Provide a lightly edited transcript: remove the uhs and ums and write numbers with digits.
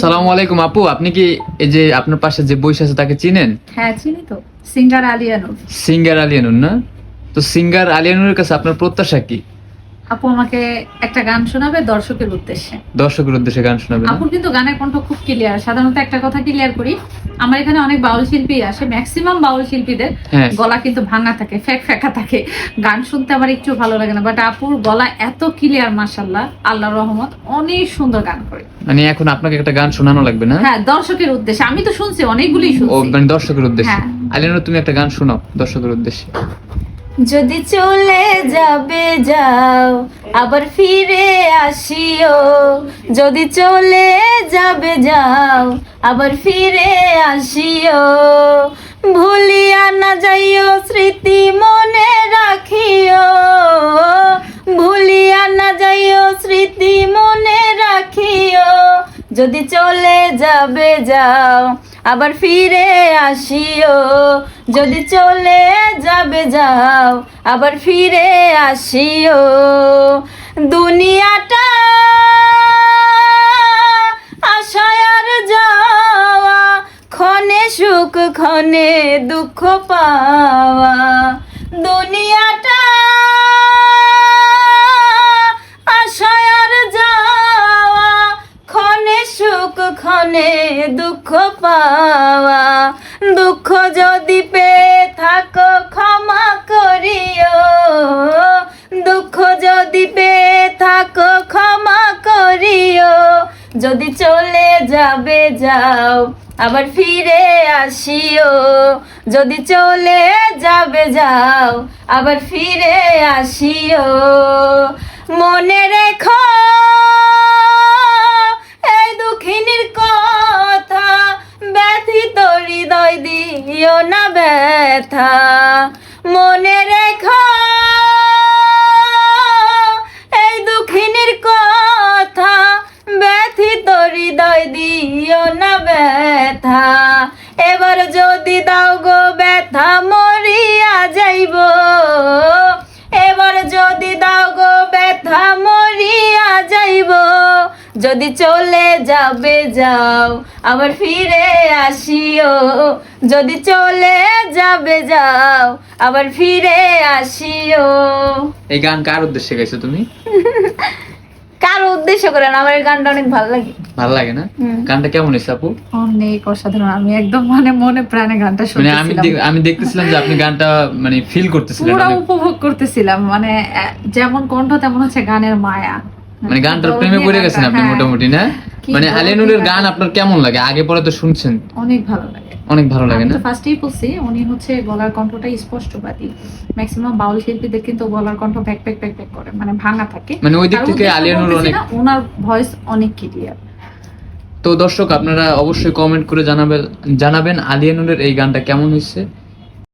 সালামু আলাইকুম আপু, আপনি কি এই যে আপনার পাশে যে বইস আছে তাকে চিনেন? হ্যাঁ চিনি তো, সিঙ্গার আলিয়ানুর। সিঙ্গার আলিয়ানুর না? তো সিঙ্গার আলিয়ানুরের কাছে আপনার প্রত্যাশা কি? আপু আমাকে একটা গান শোনাবে দর্শকের উদ্দেশ্যে। দর্শকের উদ্দেশ্যে গান শোনাবেন? আপুর কিন্তু গানের কণ্ঠ খুব ক্লিয়ার। সাধারণত একটা কথা ক্লিয়ার করি, আমার এখানে অনেক বাউল শিল্পী আসে, ম্যাক্সিমাম বাউল শিল্পীদের হ্যাঁ। গলা কিন্তু ভাঙা থাকে, ফেঁকা থাকে, গান শুনতে আমার একটু ভালো লাগে না। বাট আপুর গলা এত ক্লিয়ার, মাশাআল্লাহ, আল্লাহর রহমত, অনেক সুন্দর গান করে। মানে এখন আপনাকে একটা গান শোনানো লাগবে না? হ্যাঁ, দর্শকের উদ্দেশ্যে। আমি তো শুনছি, অনেকগুলি ও শুনছি। মানে দর্শকের উদ্দেশ্যে। হ্যাঁ। আলিয়ানুর, তুমি একটা গান শোনাও দর্শকের উদ্দেশ্যে। যদি চলে যাবে যাও, আবার ফিরে আসিও। যদি চলে যাবে যাও, আবার ফিরে আসিও। ভুলিয়া না যাইও, স্মৃতি মনে রাখিও। ভুলিয়া না যাইও, স্মৃতি মনে রাখিও। যদি চলে যাবে যাও, আবার ফিরে আসিও। যদি চলে যাবে যাও, আবার ফিরে আসিও। দুনিয়াটা আশায় আর যাওয়া, ক্ষণে সুখ ক্ষণে দুঃখ পাওয়া। দুনিয়াটা আশায় আর যাওয়া, ক্ষণে সুখ ক্ষণে দুঃখ পাওয়া। দুঃখ যদি পেয়ে থাকো ক্ষমা করিও। দুঃখ যদি পেয়ে থাকো ক্ষমা করিও। যদি চলে যাবে যাও, আবার ফিরে আসিও। যদি চলে যাবে যাও, আবার ফিরে আসিও। মনে রেখো এই দুঃখিনীর কথা, ব্যথিত হৃদয় দিও না ব্যথা। মনে রেখো এই দুঃখিনীর কথা, ব্যথিত হৃদয় দিও না ব্যথা। এবার যদি দাও গো ব্যথা, মরিয়া যাইব। এবার যদি দাও গো ব্যথা, মরিয়া যাইব। যদি চলে যাবে যাও, আবার ফিরে আসিও। যদি চলে যাবে যাও, আবার ফিরে আসিও। এই গান কার উদ্দেশ্যে গাইছো তুমি? কার উদ্দেশ্য করে না, আমার এই গানটা অনেক ভালো লাগে। ভালো লাগে না? হুম। গানটা কেমন হয়েছে আপু? অনেক অসাধারণ। আমি একদম মানে মনে প্রাণে গানটা মানে শুনতেছিলাম, আমি দেখতেছিলাম যে আপনি গানটা মানে ফিল করতেছিলেন পুরো অনেক। উপভোগ করতেছিলাম। মানে যেমন কণ্ঠ তেমন হচ্ছে গানের মায়া। মানে গানটার প্রেমে পড়ে গেছেন আপনি হ্যাঁ। মোটামুটি, না? কি মানে বলবো, আলিয়ানুরের কি গান গান। আপনার কেমন লাগে? আগে পরে তো শুনছেন, অনেক ভালো লাগে। অনেক ভালো লাগে আমি না? তো ফার্স্টেই বলছি, উনি হচ্ছে গলার কণ্ঠটা স্পষ্টবাদী। ম্যাক্সিমাম বাউল শিল্পীদের কিন্তু গলার কণ্ঠ ব্যাক ব্যাক ব্যাক ব্যাক করে, মানে ভাঙা থাকে। মানে ওই দিক তার থেকে উদ্দেশ্য আলিয়ানুর বলতেছি অনেক। না, ওনার ভয়েস অনেক ক্লিয়ার। তো দর্শক, আপনারা অবশ্যই কমেন্ট করে জানাবেন আলিয়ানুরের এই গানটা কেমন হয়েছে।